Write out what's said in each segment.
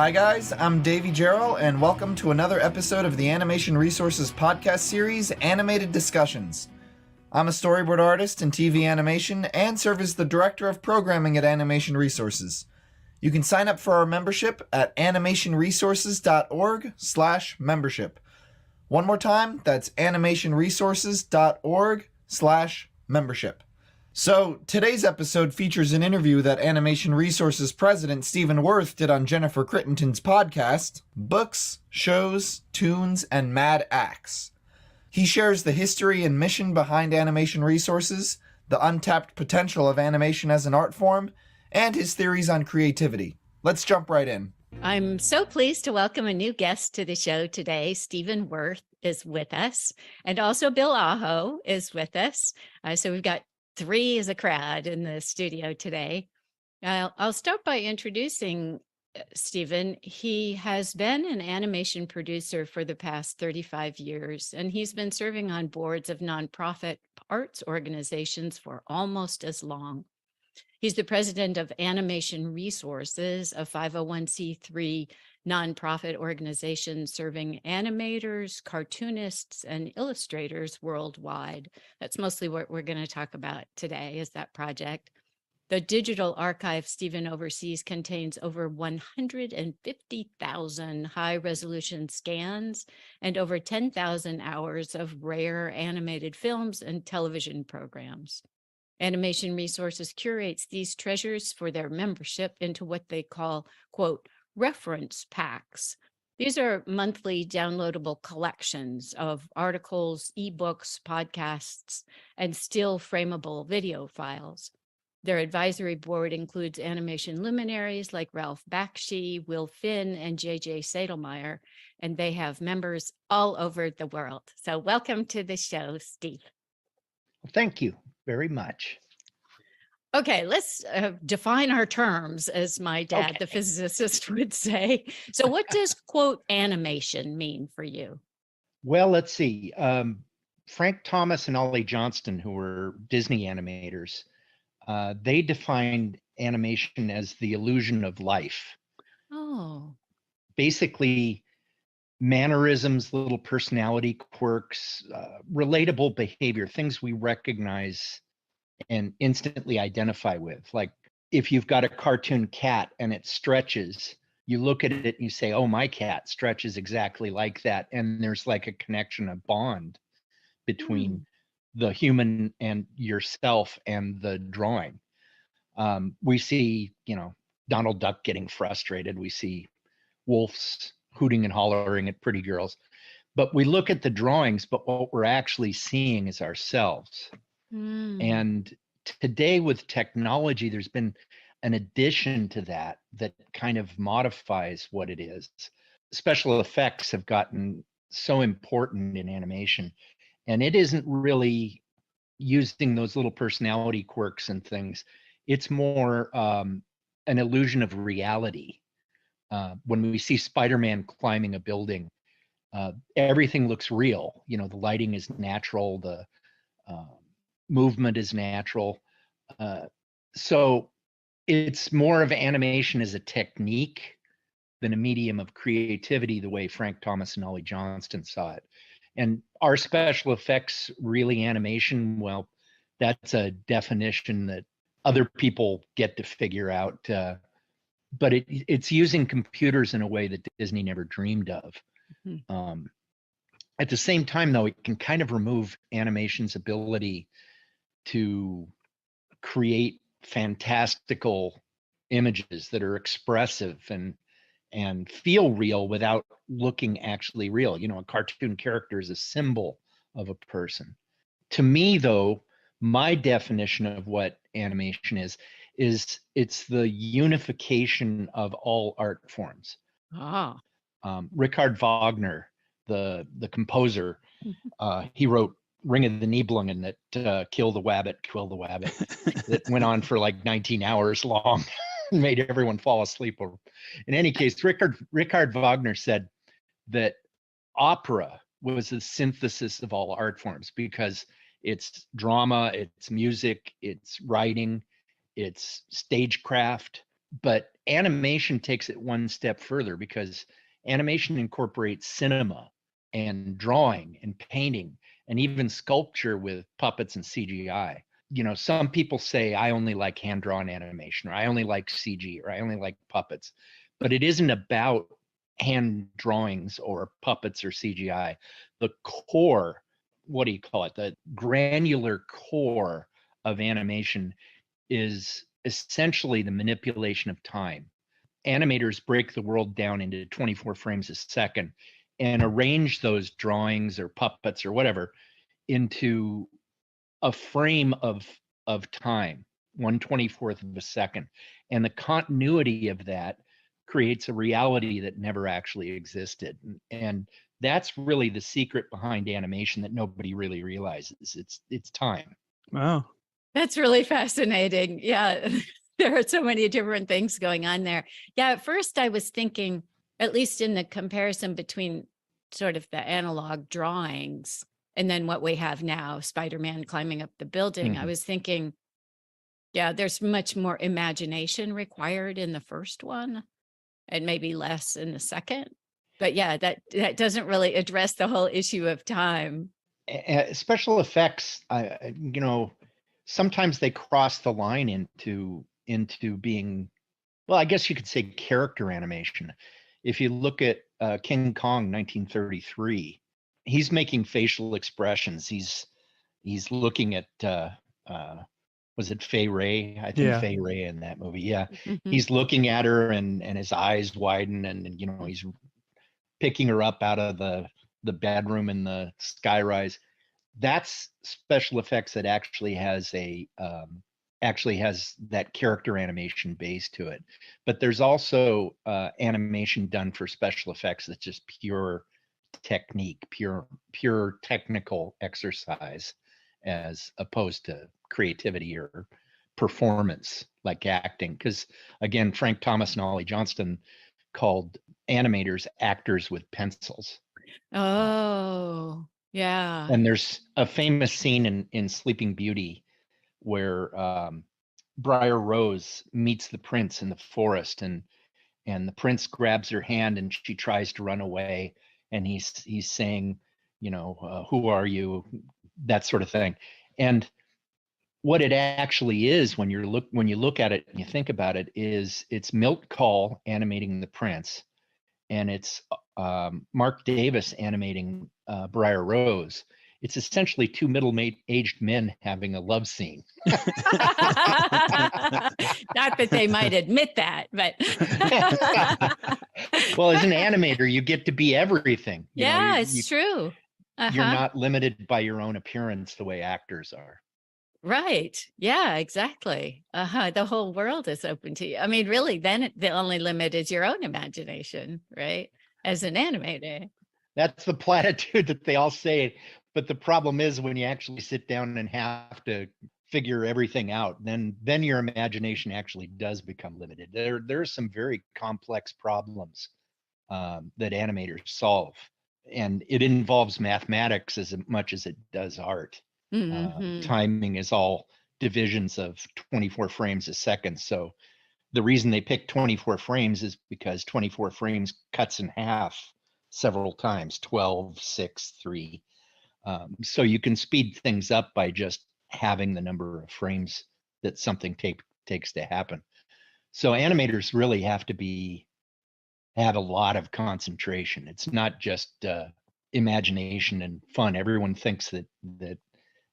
Hi guys, I'm Davey Jarrell, and welcome to another episode of the Animation Resources podcast series, Animated Discussions. I'm a storyboard artist in TV animation and serve as the director of programming at Animation Resources. You can sign up for our membership at animationresources.org/membership. One more time, that's animationresources.org/membership. So, today's episode features an interview that Animation Resources President Stephen Worth did on Jennifer Crittenden's podcast, Books, Shows, Tunes, and Mad Acts. He shares the history and mission behind Animation Resources, the untapped potential of animation as an art form, and his theories on creativity. Let's jump right in. I'm so pleased to welcome a new guest to the show today. Stephen Worth is with us, and also Bill Aho is with us. So we've got three as a crowd in the studio today. I'll start by introducing Stephen. He has been an animation producer for the past 35 years, and he's been serving on boards of nonprofit arts organizations for almost as long. He's the president of Animation Resources, a 501c3 nonprofit organization serving animators, cartoonists, and illustrators worldwide. That's mostly what we're going to talk about today, is that project. The digital archive Stephen oversees contains over 150,000 high-resolution scans and over 10,000 hours of rare animated films and television programs. Animation Resources curates these treasures for their membership into what they call, quote, reference packs. These are monthly downloadable collections of articles, ebooks, podcasts, and still frameable video files. Their advisory board includes animation luminaries like Ralph Bakshi, Will Finn, and J.J. Sadelmeyer, and they have members all over the world. So welcome to the show, Steve. Thank you very much. Okay, let's define our terms, as my dad, the physicist, would say. So what does, quote, animation mean for you? Well, let's see. Frank Thomas and Ollie Johnston, who were Disney animators, they defined animation as the illusion of life. Oh. Basically, mannerisms, little personality quirks, relatable behavior, things we recognize and instantly identify with. Like if you've got a cartoon cat and it stretches, you look at it and you say, oh, my cat stretches exactly like that. And there's like a connection, a bond between the human and yourself and the drawing. We see, Donald Duck getting frustrated. We see wolves hooting and hollering at pretty girls. But we look at the drawings, but what we're actually seeing is ourselves. And today with technology, there's been an addition to that kind of modifies what it is. Special effects have gotten so important in animation, and it isn't really using those little personality quirks and things. It's more an illusion of reality. When we see Spider-Man climbing a building, everything looks real. The lighting is natural, the movement is natural. So it's more of animation as a technique than a medium of creativity, the way Frank Thomas and Ollie Johnston saw it. And are special effects really animation? Well, that's a definition that other people get to figure out. But it's using computers in a way that Disney never dreamed of. At the same time, though, it can kind of remove animation's ability to create fantastical images that are expressive and feel real without looking actually real. A cartoon character is a symbol of a person. To me, though, my definition of what animation is it's the unification of all art forms. Richard Wagner, the composer, he wrote Ring of the Nibelungen, that Kill the Wabbit, that went on for like 19 hours long and made everyone fall asleep. In any case, Richard Wagner said that opera was the synthesis of all art forms because it's drama, it's music, it's writing, it's stagecraft, but animation takes it one step further because animation incorporates cinema and drawing and painting and even sculpture with puppets and CGI. Some people say, I only like hand-drawn animation, or I only like CG, or I only like puppets. But it isn't about hand drawings or puppets or CGI. The core, what do you call it? The granular core of animation is essentially the manipulation of time. Animators break the world down into 24 frames a second and arrange those drawings or puppets or whatever into a frame of time, 1/24th of a second. And the continuity of that creates a reality that never actually existed. And that's really the secret behind animation that nobody really realizes. It's time. Wow. That's really fascinating. Yeah. There are so many different things going on there. Yeah. At first, I was thinking, at least in the comparison between sort of the analog drawings and then what we have now, Spider-Man climbing up the building, I was thinking, yeah, there's much more imagination required in the first one and maybe less in the second. But yeah, that doesn't really address the whole issue of time. Special effects, sometimes they cross the line into being, well, I guess you could say character animation. If you look at King Kong 1933, he's making facial expressions. He's looking at was it Fay Ray? I think Yeah. Fay Ray in that movie. Yeah. Mhm. He's looking at her and his eyes widen and he's picking her up out of the bedroom in the skyrise. That's special effects that actually has that character animation base to it. But there's also animation done for special effects that's just pure technique, pure technical exercise, as opposed to creativity or performance like acting. Because again, Frank Thomas and Ollie Johnston called animators actors with pencils. Oh, yeah. And there's a famous scene in Sleeping Beauty where Briar Rose meets the prince in the forest, and the prince grabs her hand and she tries to run away, and he's saying, who are you, that sort of thing. And what it actually is, when you look at it and you think about it, is it's Milt Kahl animating the prince, and it's Mark Davis animating Briar Rose. It's essentially two middle-aged men having a love scene. Not that they might admit that, but Well, as an animator, you get to be everything. yeah, it's true. You're not limited by your own appearance the way actors are. Right. Yeah, exactly. The whole world is open to you. I mean, really, then the only limit is your own imagination, right? As an animator. That's the platitude that they all say. But the problem is when you actually sit down and have to figure everything out, then your imagination actually does become limited. There are some very complex problems that animators solve, and it involves mathematics as much as it does art. Timing is all divisions of 24 frames a second. So the reason they pick 24 frames is because 24 frames cuts in half several times, 12, 6, 3. So you can speed things up by just having the number of frames that something takes to happen. So animators really have to have a lot of concentration. It's not just imagination and fun. Everyone thinks that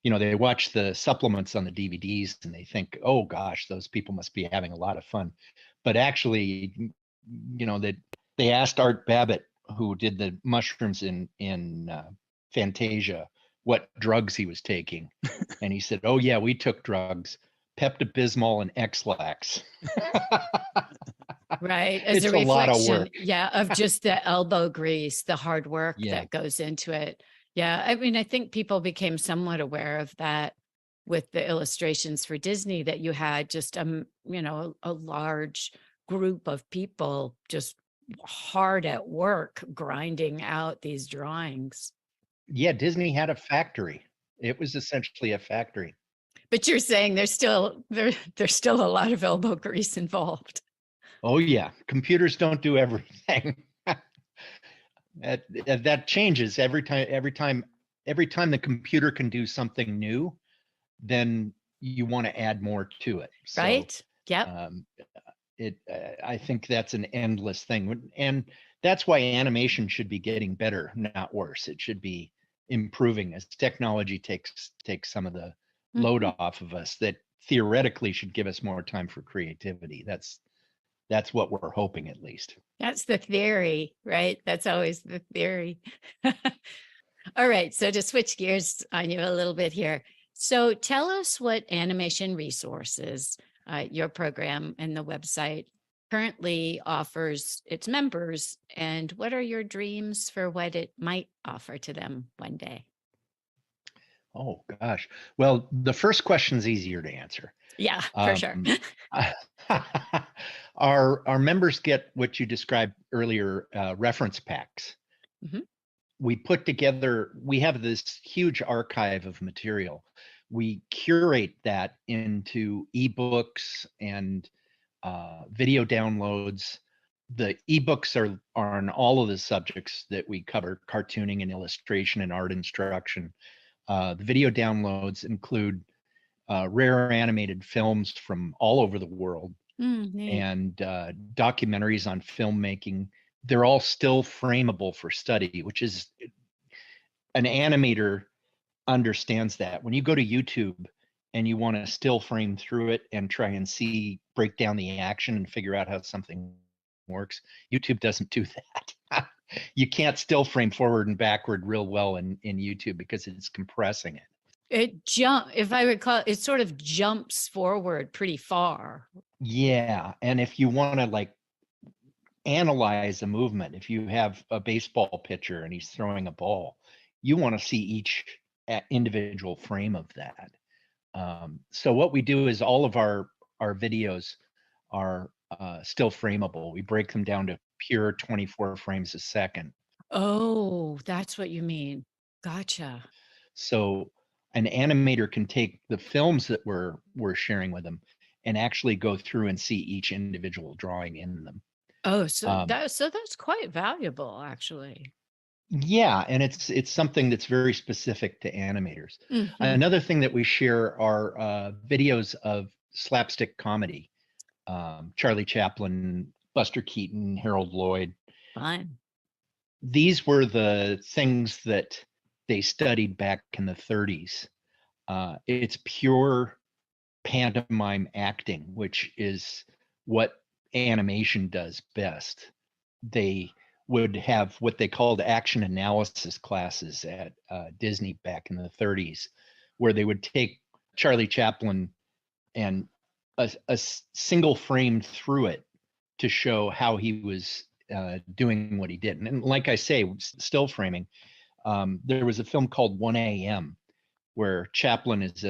they watch the supplements on the DVDs and they think, oh gosh, those people must be having a lot of fun. But actually, that they asked Art Babbitt, who did the mushrooms in Fantasia, what drugs he was taking. And he said, oh yeah, we took drugs, Pepto-Bismol and X-Lax. Right. As It's a a lot of reflection, work. yeah, of just the elbow grease, the hard work Yeah. that goes into it. Yeah. I mean, I think people became somewhat aware of that with the illustrations for Disney, that you had just a large group of people just hard at work grinding out these drawings. Yeah, Disney had a factory. It was essentially a factory. But you're saying there's still a lot of elbow grease involved. Oh yeah, computers don't do everything. That changes every time. Every time the computer can do something new, then you want to add more to it. So Right? Yep. um, I think that's an endless thing, and that's why animation should be getting better, not worse. It should be improving as technology takes some of the load Mhm. off of us. That theoretically should give us more time for creativity. That's what we're hoping, at least. That's the theory, right? That's always the theory. All right. So to switch gears on you a little bit here. So tell us what animation resources your program and the website currently offers its members, and what are your dreams for what it might offer to them one day? Oh gosh. Well, the first question's easier to answer. Yeah, for sure. Um, our members get what you described earlier, reference packs. Mhm. We have this huge archive of material. We curate that into ebooks and video downloads. The ebooks are on all of the subjects that we cover: cartooning and illustration and art instruction. The video downloads include rare animated films from all over the world Neat. and documentaries on filmmaking. They're all still frameable for study, which is, an animator understands that. When you go to YouTube and you want to still frame through it and try and break down the action and figure out how something works, YouTube doesn't do that. You can't still frame forward and backward real well in YouTube because it's compressing it. If I recall, it sort of jumps forward pretty far. Yeah, and if you want to like analyze a movement, if you have a baseball pitcher and he's throwing a ball, you want to see each individual frame of that. So what we do is all of our videos are still frameable. We break them down to pure 24 frames a second. Oh, that's what you mean. Gotcha. So an animator can take the films that we're sharing with them and actually go through and see each individual drawing in them. Oh, so Um, that's quite valuable, actually. yeah, and it's something that's very specific to animators. Mhm. Another thing that we share are videos of slapstick comedy. Charlie Chaplin, Buster Keaton, Harold Lloyd. Fun. These were the things that they studied back in the 30s. It's pure pantomime acting, which is what animation does best. They would have what they called action analysis classes at Disney back in the 30s, where they would take Charlie Chaplin and a single frame through it to show how he was doing what he did. And like I say, still framing. There was a film called 1 a.m. where Chaplin is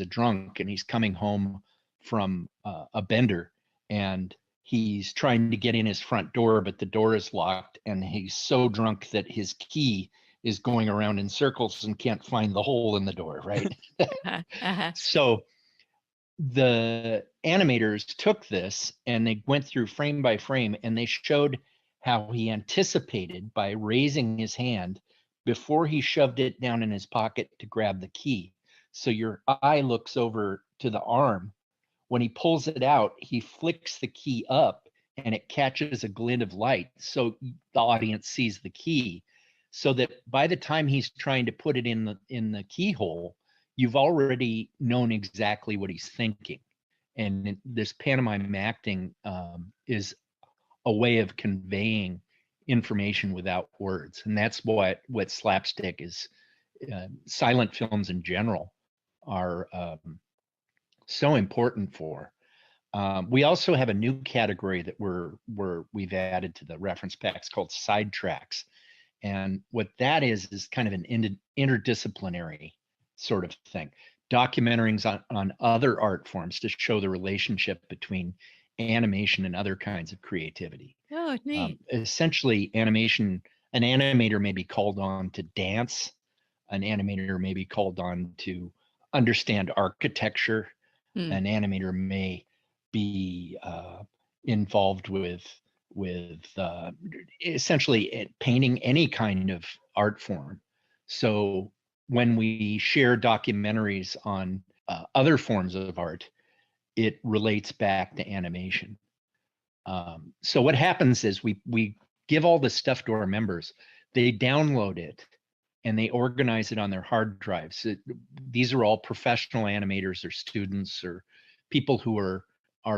a drunk and he's coming home from a bender, and he's trying to get in his front door, but the door is locked, and he's so drunk that his key is going around in circles and can't find the hole in the door, right? Uh-huh. So the animators took this and they went through frame by frame and they showed how he anticipated by raising his hand before he shoved it down in his pocket to grab the key. So your eye looks over to the arm. When he pulls it out, he flicks the key up and it catches a glint of light. So the audience sees the key. So that by the time he's trying to put it in the keyhole, you've already known exactly what he's thinking. And this pantomime acting is a way of conveying information without words, and that's what slapstick is. Silent films in general are so important for. We also have a new category that we've added to the reference packs called sidetracks, and what that is kind of an interdisciplinary sort of thing. Documentaries on other art forms to show the relationship between animation and other kinds of creativity. Oh, neat. Essentially, animation, an animator may be called on to dance, an animator may be called on to understand architecture, Hmm. an animator may be involved with essentially painting any kind of art form. So when we share documentaries on other forms of art, it relates back to animation. So what happens is we give all this stuff to our members. They download it and they organize it on their hard drives. These are all professional animators or students or people who are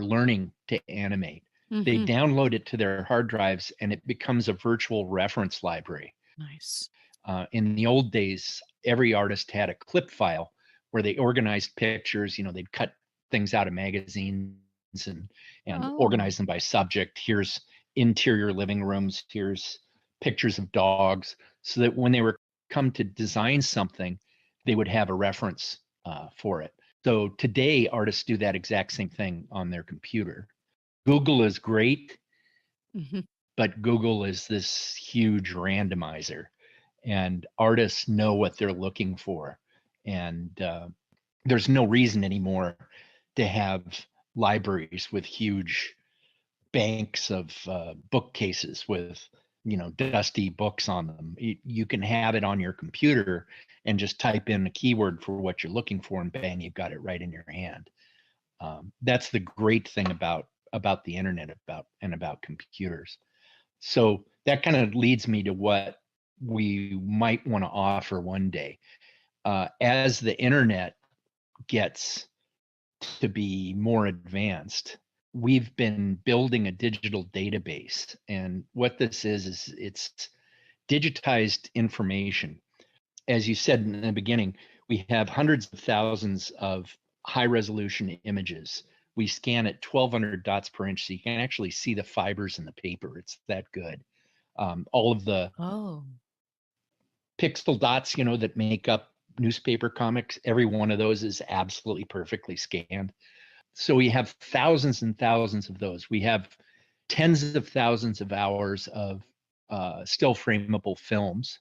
learning to animate. They Mhm. download it to their hard drives and it becomes a virtual reference library. Nice. In the old days, every artist had a clip file where they organized pictures. They'd cut things out of magazines and Oh. organize them by subject. Here's interior living rooms. Here's pictures of dogs, so that when they were come to design something, they would have a reference for it. So today, artists do that exact same thing on their computer. Google is great, Mhm. but Google is this huge randomizer, and artists know what they're looking for. And there's no reason anymore to have libraries with huge banks of bookcases with dusty books on them. You can have it on your computer and just type in a keyword for what you're looking for, and bang, you've got it right in your hand. That's the great thing about the internet, about computers. So that kind of leads me to what we might want to offer one day. As the internet gets to be more advanced, we've been building a digital database. And what this is it's digitized information. As you said in the beginning, we have hundreds of thousands of high resolution images. We scan at 1200 dots per inch, so you can actually see the fibers in the paper. It's that good. All of the Oh. pixel dots, that make up newspaper comics, every one of those is absolutely perfectly scanned. So we have thousands and thousands of those. We have tens of thousands of hours of still frameable films.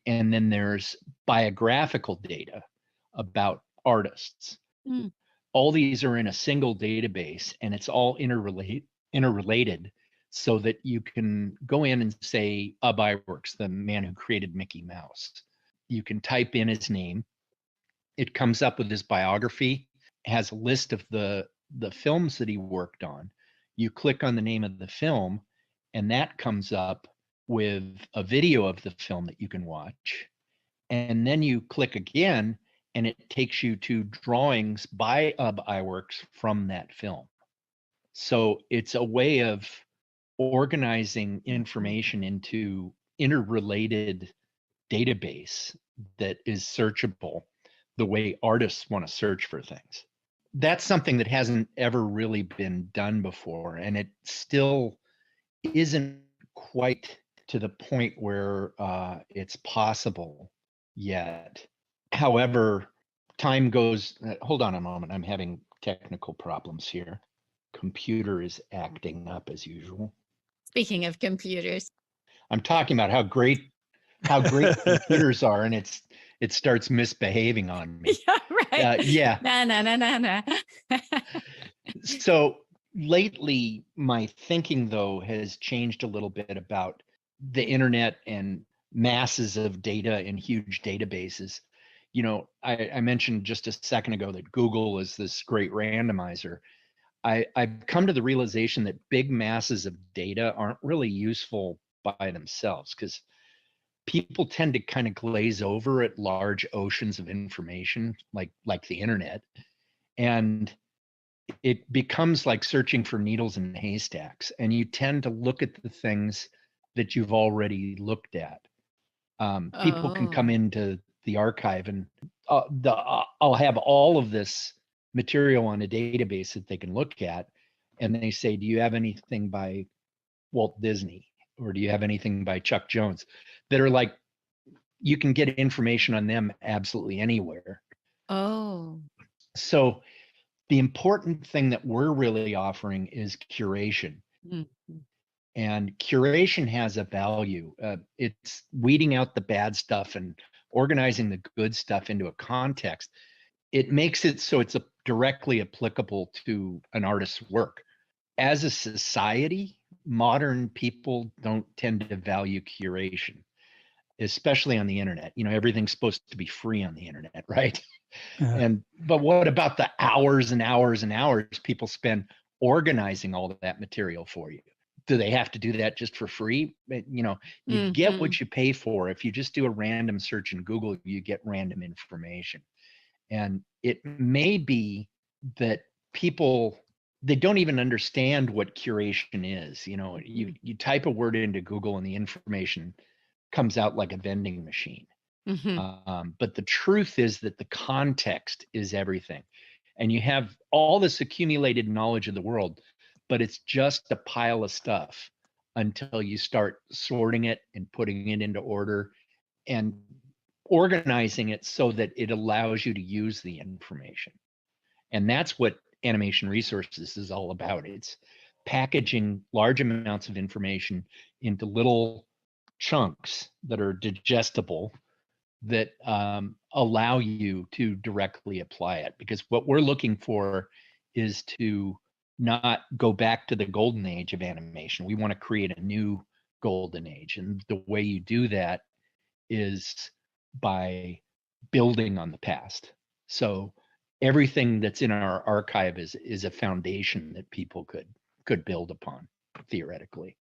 And then there's biographical data about artists. Mm. All these are in a single database, and it's all interrelated, so that you can go in and say Ub Iwerks, the man who created Mickey Mouse. You can type in his name. It comes up with his biography, has a list of the films that he worked on. You click on the name of the film, and that comes up with a video of the film that you can watch. And then you click again, and it takes you to drawings by Ub Iwerks from that film. So it's a way of organizing information into interrelated database that is searchable the way artists want to search for things. That's something that hasn't ever really been done before, and it still isn't quite to the point where it's possible yet. However, time goes. Hold on a moment. I'm having technical problems here. Computer is acting up as usual. Speaking of computers. I'm talking about how great computers are, and it starts misbehaving on me. Yeah, right. Yeah. No, no, no, no, no. So lately, my thinking though has changed a little bit about the internet and masses of data in huge databases. I mentioned just a second ago that Google is this great randomizer. I've come to the realization that big masses of data aren't really useful by themselves, because people tend to kind of glaze over at large oceans of information like the internet, and it becomes like searching for needles in haystacks, and you tend to look at the things that you've already looked at. People can come Oh. into the archive, and I'll have all of this material on a database that they can look at, and they say, do you have anything by Walt Disney, or do you have anything by Chuck Jones, that are like, you can get information on them absolutely anywhere. Oh. So the important thing that we're really offering is curation. Mhm. And curation has a value. It's weeding out the bad stuff and organizing the good stuff into a context. It makes it so it's directly applicable to an artist's work. as a society, modern people don't tend to value curation, especially on the internet. Everything's supposed to be free on the internet, right? But what about the hours and hours and hours people spend organizing all of that material for you? Do they have to do that just for free? You get what you pay for. If you just do a random search in Google, you get random information. And it may be that people, they don't even understand what curation is. You type a word into Google and the information comes out like a vending machine. But the truth is that the context is everything. And you have all this accumulated knowledge of the world, but it's just a pile of stuff until you start sorting it and putting it into order and organizing it so that it allows you to use the information. And that's what animation resources is all about. It's packaging large amounts of information into little chunks that are digestible, that allow you to directly apply it. Because what we're looking for is to not go back to the golden age of animation. We want to create a new golden age. And the way you do that is by building on the past. So everything that's in our archive is a foundation that people could build upon, theoretically.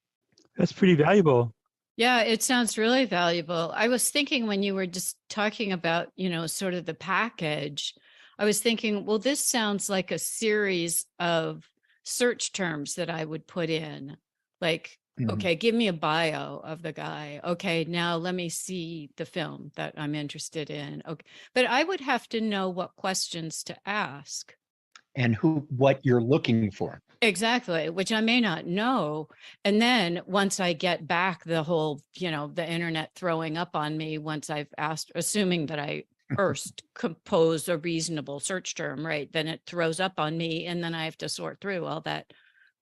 That's pretty valuable. Yeah, it sounds really valuable. I was thinking when you were just talking about, sort of the package, I was thinking, well, this sounds like a series of search terms that I would put in. Like, okay, give me a bio of the guy. Okay, now let me see the film that I'm interested in. Okay, but I would have to know what questions to ask. And what you're looking for. Exactly, which I may not know. And then once I get back the whole, the internet throwing up on me, once I've asked, assuming that I first compose a reasonable search term, right? Then it throws up on me and then I have to sort through all that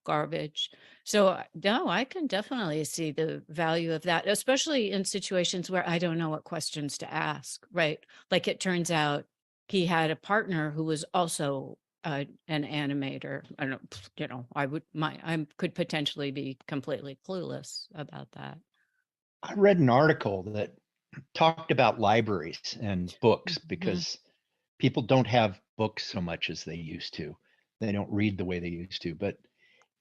garbage. So no, I can definitely see the value of that, especially in situations where I don't know what questions to ask, right? Like it turns out he had a partner who was also an animator. I don't, I could potentially be completely clueless about that. I read an article that talked about libraries and books because people don't have books so much as they used to. They don't read the way they used to. But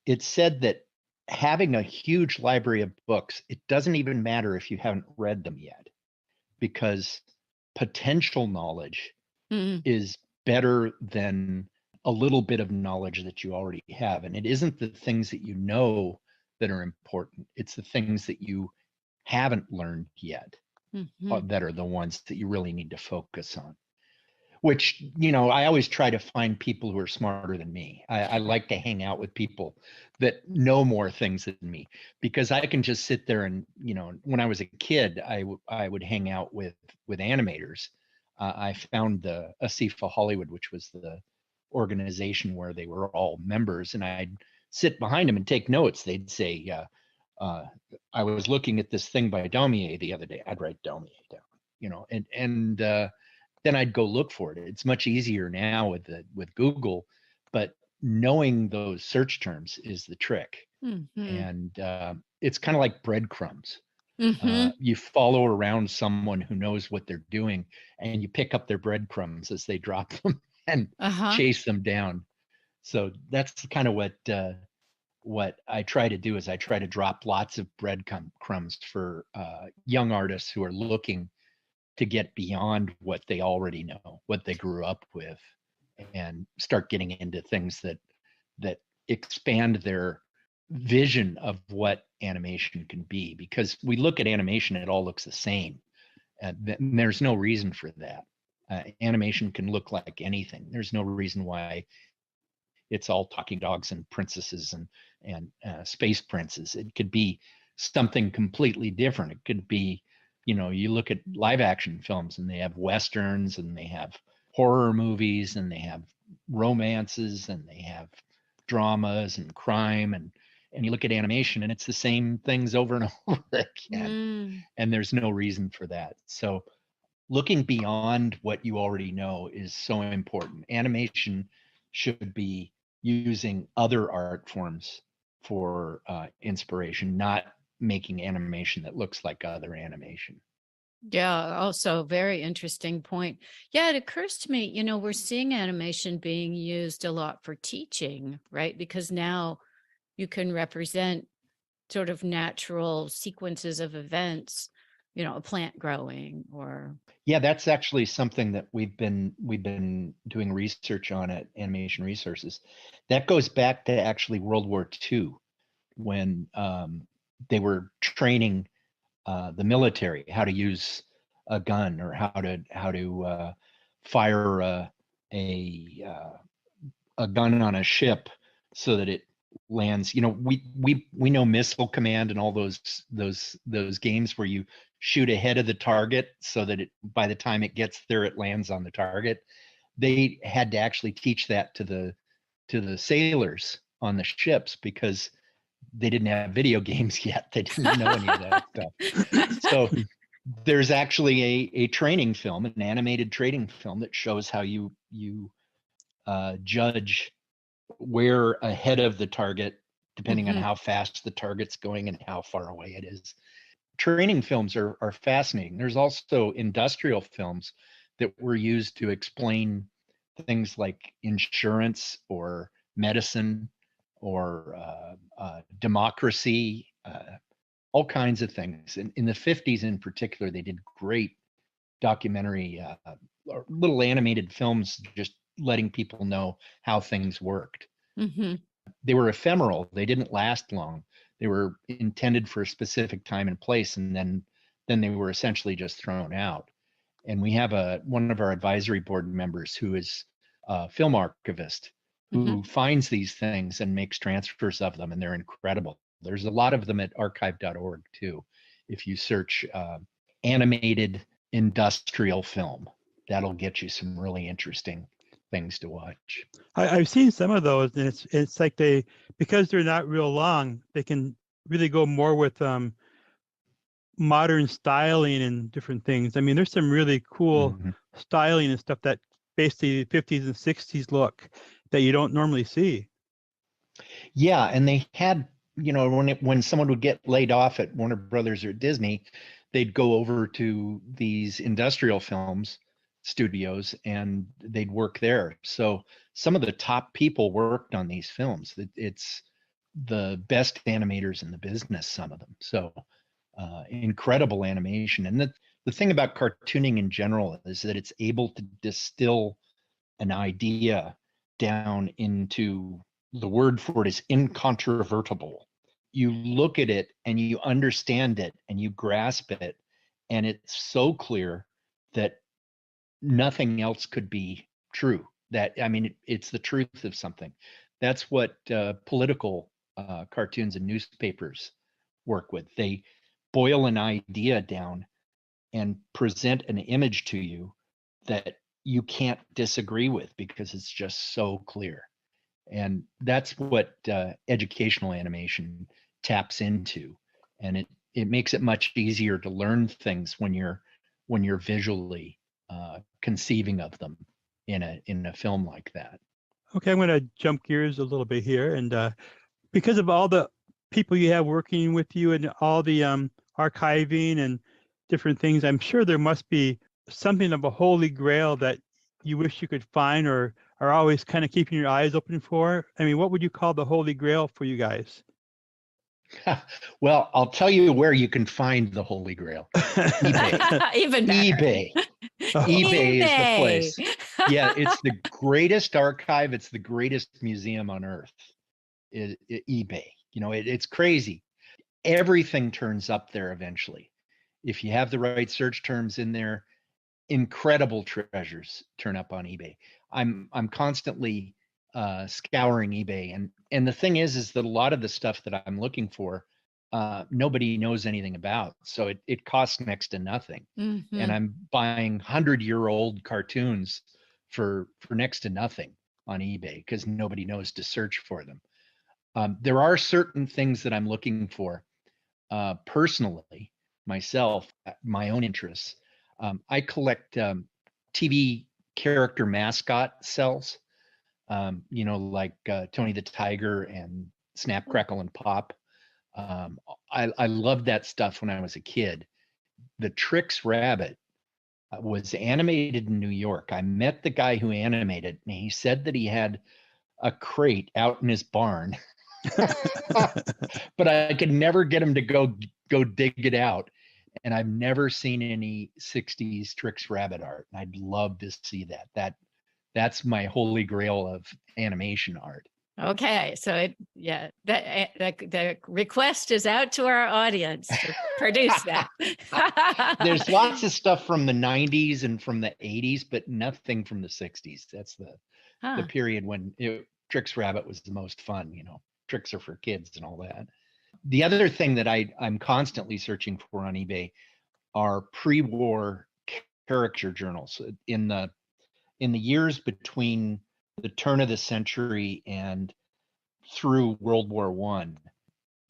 it said that having a huge library of books, it doesn't even matter if you haven't read them yet, because potential knowledge is better than a little bit of knowledge that you already have. And it isn't the things that you know that are important. It's the things that you haven't learned yet that are the ones that you really need to focus on. Which, I always try to find people who are smarter than me. I like to hang out with people that know more things than me, because I can just sit there and, when I was a kid, I would hang out with animators. I found the ASIFA Hollywood, which was the organization where they were all members, and I'd sit behind them and take notes. They'd say, I was looking at this thing by Daumier the other day. I'd write Daumier down, and then I'd go look for it. It's much easier now with Google, but knowing those search terms is the trick. And it's kind of like breadcrumbs. You follow around someone who knows what they're doing, and you pick up their breadcrumbs as they drop them and chase them down. So that's kind of what I try to do, is I try to drop lots of breadcrumbs for young artists who are looking to get beyond what they already know, what they grew up with, and start getting into things that expand their vision of what animation can be. Because we look at animation, it all looks the same. And there's no reason for that. Animation can look like anything. There's no reason why it's all talking dogs and princesses and space princes. It could be something completely different. It could be, you look at live action films and they have Westerns and they have horror movies and they have romances and they have dramas and crime, and you look at animation and it's the same things over and over again. And there's no reason for that. So looking beyond what you already know is so important. Animation should be using other art forms for inspiration, not making animation that looks like other animation. Yeah, also very interesting point. Yeah, it occurs to me, we're seeing animation being used a lot for teaching, right? Because now you can represent sort of natural sequences of events, a plant growing or Yeah, that's actually something that we've been doing research on at Animation Resources. That goes back to actually World War II, when they were training the military how to use a gun, or how to fire a gun on a ship so that it lands. We know Missile Command and all those games where you shoot ahead of the target so that by the time it gets there, it lands on the target. They had to actually teach that to the sailors on the ships, because they didn't have video games yet. They didn't know any of that stuff. So there's actually a training film, an animated training film, that shows how you judge where ahead of the target, depending on Mhm. how fast the target's going and how far away it is. Training films are fascinating. There's also industrial films that were used to explain things like insurance or medicine or democracy, all kinds of things. In the 50s in particular, they did great documentary, or little animated films, just letting people know how things worked. Mhm. They were ephemeral. They didn't last long. They were intended for a specific time and place, and then they were essentially just thrown out. And we have one of our advisory board members who is a film archivist, Mhm. who finds these things and makes transfers of them, and they're incredible. There's a lot of them at archive.org too. If you search animated industrial film, that'll get you some really interesting things to watch. I've seen some of those, and it's like because they're not real long, they can really go more with modern styling and different things. I mean, there's some really cool Mhm. styling and stuff that basically 50s and 60s look that you don't normally see. Yeah, and they had, when someone would get laid off at Warner Brothers or Disney, they'd go over to these industrial films studios and they'd work there. So some of the top people worked on these films. It's the best animators in the business, some of them. So incredible animation. And the thing about cartooning in general is that it's able to distill an idea down into, the word for it is incontrovertible. You look at it and you understand it and you grasp it, and it's so clear that nothing else could be true. That, I mean, it's the truth of something. That's what political cartoons and newspapers work with. They boil an idea down and present an image to you that you can't disagree with, because it's just so clear. And that's what educational animation taps into, and it makes it much easier to learn things when you're visually conceiving of them in a film like that. Okay, I'm going to jump gears a little bit here, and because of all the people you have working with you and all the archiving and different things, I'm sure there must be something of a holy grail that you wish you could find or are always kind of keeping your eyes open for. I mean, what would you call the holy grail for you guys? Well, I'll tell you where you can find the Holy Grail. eBay. Even better. eBay. Oh, eBay is the eBay. place. Yeah, it's the greatest archive. It's the greatest museum on earth. eBay. It's crazy. Everything turns up there eventually. If you have the right search terms in there, incredible treasures turn up on eBay. I'm constantly scouring eBay, and the thing is that a lot of the stuff that I'm looking for, nobody knows anything about, so it costs next to nothing. And Mhm. I'm buying 100-year-old cartoons for next to nothing on eBay, because nobody knows to search for them. There are certain things that I'm looking for personally, myself, my own interests. I collect TV character mascot cells. like Tony the Tiger and Snap, Crackle, and Pop. I loved that stuff when I was a kid. The Trix Rabbit was animated in New York. I met the guy who animated it, and he said that he had a crate out in his barn, but I could never get him to go dig it out. And I've never seen any 60s Trix Rabbit art. And I'd love to see that. That's my holy grail of animation art. Okay, so the request is out to our audience to produce that. There's lots of stuff from the 90s and from the 80s, but nothing from the 60s. That's the period when Trix Rabbit was the most fun. Tricks are for kids and all that. The other thing that I'm constantly searching for on eBay are pre-war caricature journals. In the years between the turn of the century and through World War I,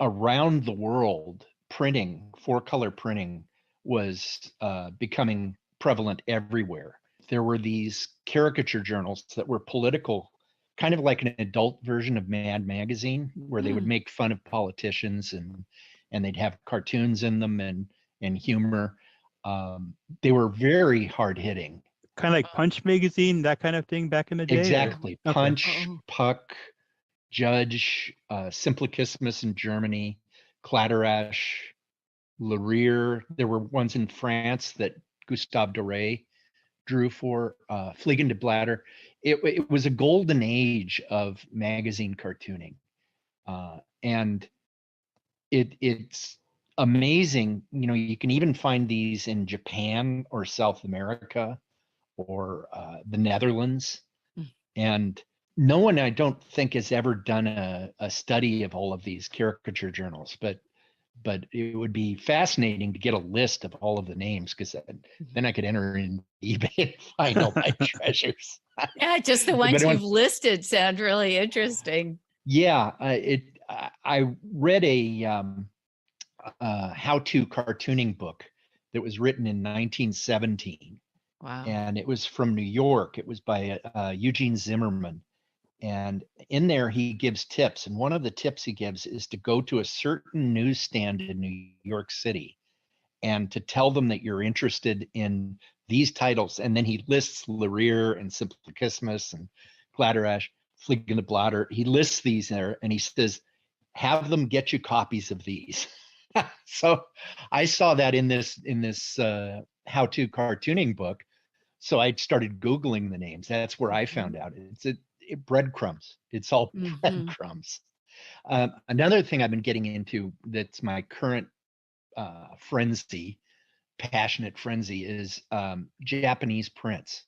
around the world, printing, 4-color printing, was becoming prevalent everywhere. There were these caricature journals that were political, kind of like an adult version of Mad Magazine, where they would make fun of politicians and they'd have cartoons in them and humor. They were very hard hitting. Kind of like Punch magazine, that kind of thing back in the day? Exactly. Or? Punch, Puck, Judge, Simplicismus in Germany, Clatterash, Le Rire. There were ones in France that Gustave Doré drew for, Fliegende Blätter. It was a golden age of magazine cartooning. And it's amazing. You can even find these in Japan or South America or the Netherlands. And no one, I don't think, has ever done a study of all of these caricature journals, but it would be fascinating to get a list of all of the names, because then I could enter in eBay and find all my treasures. Yeah, just the ones you've listed sound really interesting. Yeah, I read a how-to cartooning book that was written in 1917. Wow. And it was from New York. It was by Eugene Zimmerman. And in there, he gives tips. And one of the tips he gives is to go to a certain newsstand in New York City and to tell them that you're interested in these titles. And then he lists Le Rire and Simplicismus and Clatterash, Fliegende Blätter. He lists these there and he says, have them get you copies of these. So I saw that in this how-to cartooning book. So I started Googling the names. That's where I found out. It's breadcrumbs. It's all breadcrumbs. Another thing I've been getting into that's my current passionate frenzy, is Japanese prints.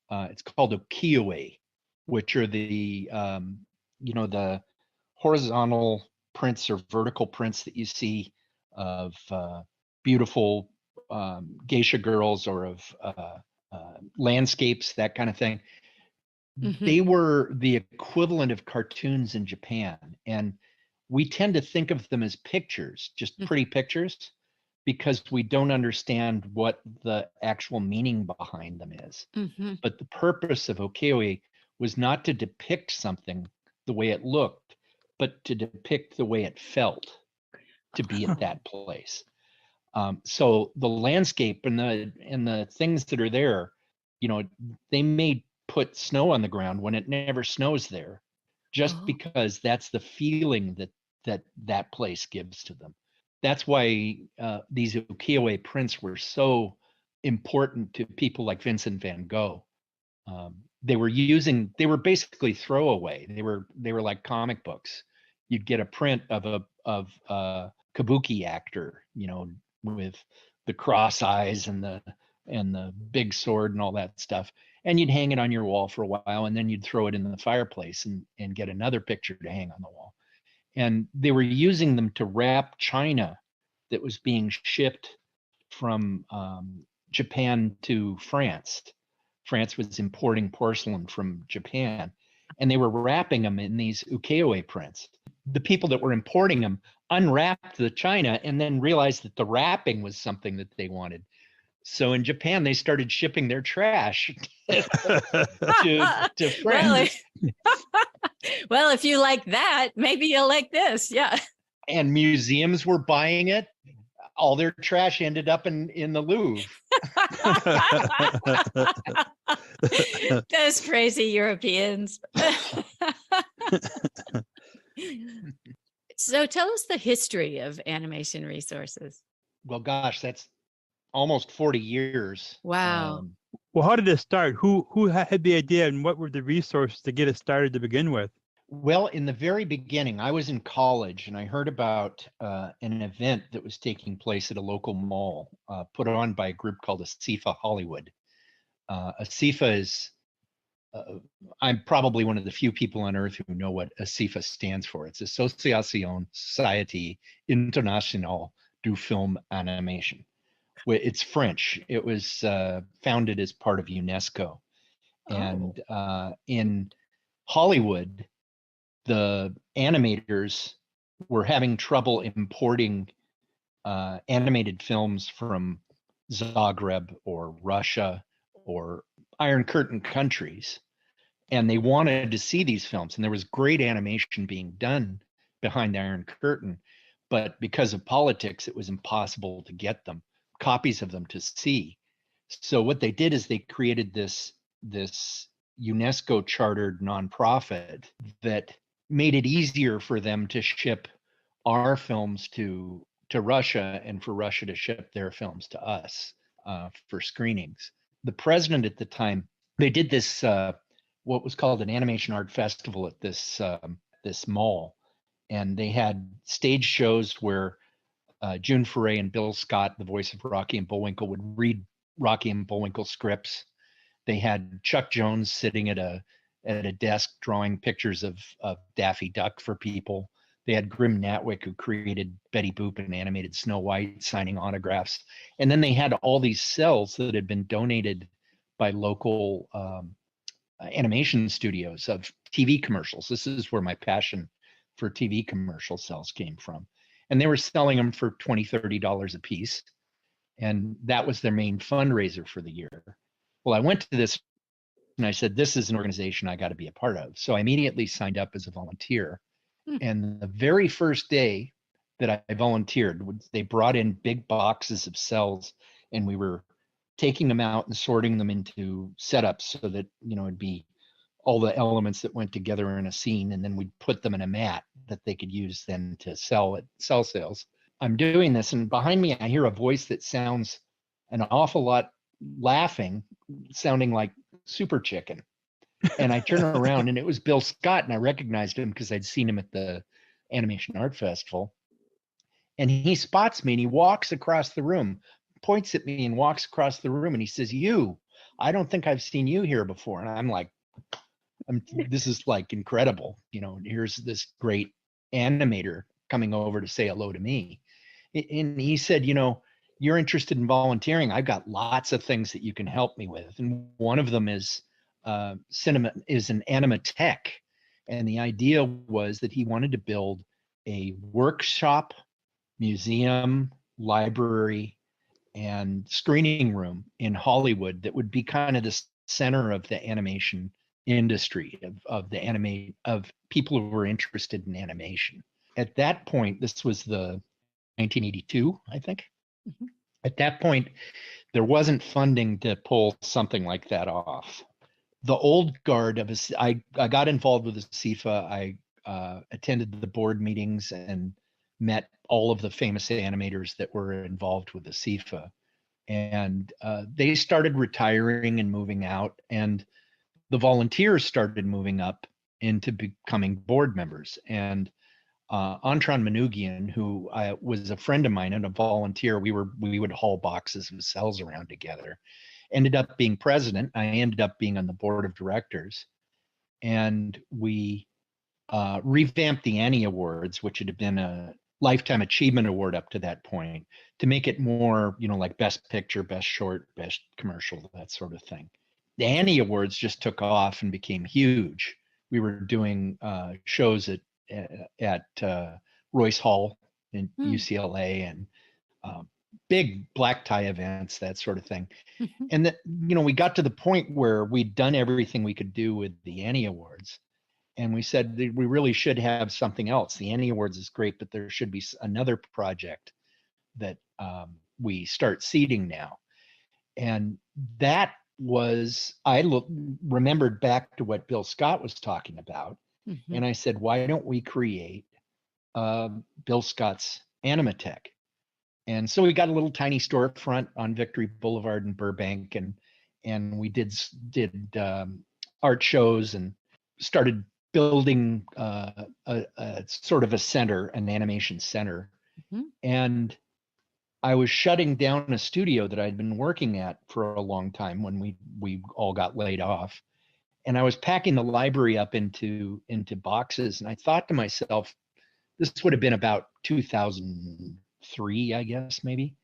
It's called ukiyo-e, which are the the horizontal prints or vertical prints that you see of beautiful geisha girls or of landscapes, that kind of thing. They were the equivalent of cartoons in Japan. And we tend to think of them as pictures, just pretty pictures, because we don't understand what the actual meaning behind them is. But the purpose of ukiyo-e was not to depict something the way it looked, but to depict the way it felt to be at that place. So the landscape and the things that are there, they may put snow on the ground when it never snows there, just because that's the feeling that place gives to them. That's why these ukiyo-e prints were so important to people like Vincent van Gogh. They were basically throwaway. They were like comic books. You'd get a print of a kabuki actor, with the cross eyes and the big sword and all that stuff. And you'd hang it on your wall for a while, and then you'd throw it in the fireplace and get another picture to hang on the wall. And they were using them to wrap china that was being shipped from Japan to France. France was importing porcelain from Japan, and they were wrapping them in these ukiyo-e prints. The people that were importing them unwrapped the china and then realized that the wrapping was something that they wanted. So in Japan, they started shipping their trash to Well, France. well, if you like that, maybe you'll like this. Yeah. And museums were buying it. All their trash ended up in the Louvre. Those crazy Europeans. So tell us the history of animation resources. Well, gosh, that's almost 40 years. Wow. Well, how did it start? Who had the idea, and what were the resources to get it started to begin with? Well, in the very beginning, I was in college and I heard about an event that was taking place at a local mall, put on by a group called ASIFA Hollywood. ASIFA is, I'm probably one of the few people on earth who know what ASIFA stands for. It's Association Société Internationale du Film Animation. It's French. It was founded as part of UNESCO. And in Hollywood, the animators were having trouble importing animated films from Zagreb or Russia or Iron Curtain countries. And they wanted to see these films. And there was great animation being done behind the Iron Curtain. But because of politics, it was impossible to get them, copies of them to see. So what they did is they created this UNESCO chartered nonprofit that made it easier for them to ship our films to Russia and for Russia to ship their films to us for screenings. The president at the time, they did this what was called an animation art festival at this mall, and they had stage shows where June Foray and Bill Scott, the voice of Rocky and Bullwinkle, would read Rocky and Bullwinkle scripts. They had Chuck Jones sitting at a desk drawing pictures of Daffy Duck for people. They had Grim Natwick, who created Betty Boop and animated Snow White, signing autographs. And then they had all these cells that had been donated by local animation studios of TV commercials. This is where my passion for TV commercial cells came from. And they were selling them for $20, $30 a piece. And that was their main fundraiser for the year. Well, I went to this and I said, this is an organization I got to be a part of. So I immediately signed up as a volunteer. And the very first day that I volunteered, they brought in big boxes of cells, and we were taking them out and sorting them into setups so that, it'd be all the elements that went together in a scene. And then we'd put them in a mat that they could use then to sell at cell sales. I'm doing this, and behind me, I hear a voice that sounds an awful lot laughing, sounding like Super Chicken. And I turn around, and it was Bill Scott, and I recognized him because I'd seen him at the Animation Art Festival. And he spots me, and he walks across the room, points at me and walks across the room, and he says, I don't think I've seen you here before. And I'm like, this is like incredible. Here's this great animator coming over to say hello to me. And he said, you're interested in volunteering. I've got lots of things that you can help me with. And one of them is cinema, is an animatech. And the idea was that he wanted to build a workshop, museum, library, and screening room in Hollywood that would be kind of the center of the animation industry, of people who were interested in animation. At that point, this was the 1982, I think. Mm-hmm. At that point, there wasn't funding to pull something like that off. The old guard of I got involved with the CIFA. I attended the board meetings and met all of the famous animators that were involved with the CIFA. And they started retiring and moving out, and the volunteers started moving up into becoming board members. And Antron Manoogian, who was a friend of mine and a volunteer, we would haul boxes of cells around together, ended up being president. I ended up being on the board of directors, and we revamped the Annie Awards, which had been a Lifetime Achievement Award up to that point, to make it more, like Best Picture, Best Short, Best Commercial, that sort of thing. The Annie Awards just took off and became huge. We were doing shows at Royce Hall in UCLA, and big black tie events, that sort of thing. Mhm. And that, we got to the point where we'd done everything we could do with the Annie Awards. And we said that we really should have something else. The Annie Awards is great, but there should be another project that we start seeding now. And that was, remembered back to what Bill Scott was talking about. Mhm. And I said, why don't we create Bill Scott's Animatech? And so we got a little tiny storefront on Victory Boulevard in Burbank, and we did art shows and started building a sort of a center, an animation center. Mhm. And I was shutting down a studio that I'd been working at for a long time when we all got laid off. And I was packing the library up into boxes. And I thought to myself, this would have been about 2003, I guess, maybe.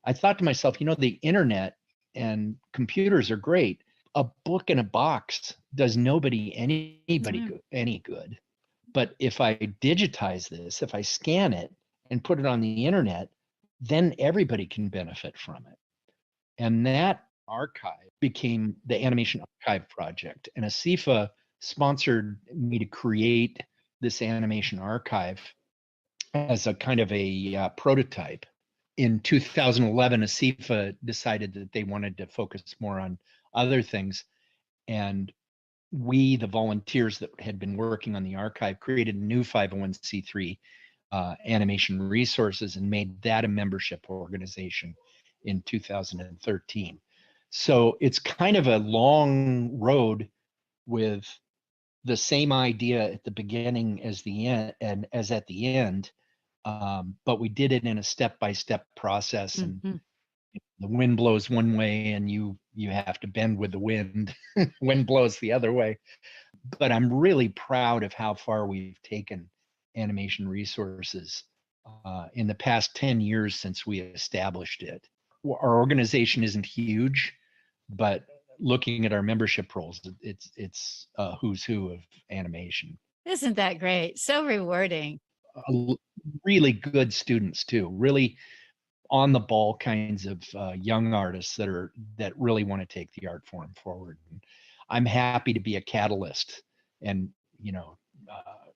I thought to myself, the internet and computers are great. A book in a box does anybody any good. But if I digitize this, if I scan it and put it on the internet, then everybody can benefit from it. And that archive became the Animation Archive Project. And ASIFA sponsored me to create this animation archive as a kind of a prototype. In 2011, ASIFA decided that they wanted to focus more on other things. And we, the volunteers that had been working on the archive, created a new 501c3 animation resources and made that a membership organization in 2013. So it's kind of a long road with the same idea at the beginning as the end and as at the end, but we did it in a step-by-step process. And Mhm. the wind blows one way and you have to bend with the wind. Wind blows the other way. But I'm really proud of how far we've taken animation resources in the past 10 years since we established it. Our organization isn't huge, but looking at our membership rolls, it's a who's who of animation. Isn't that great? So rewarding. Really good students too, really on the ball kinds of young artists that really want to take the art form forward. And I'm happy to be a catalyst and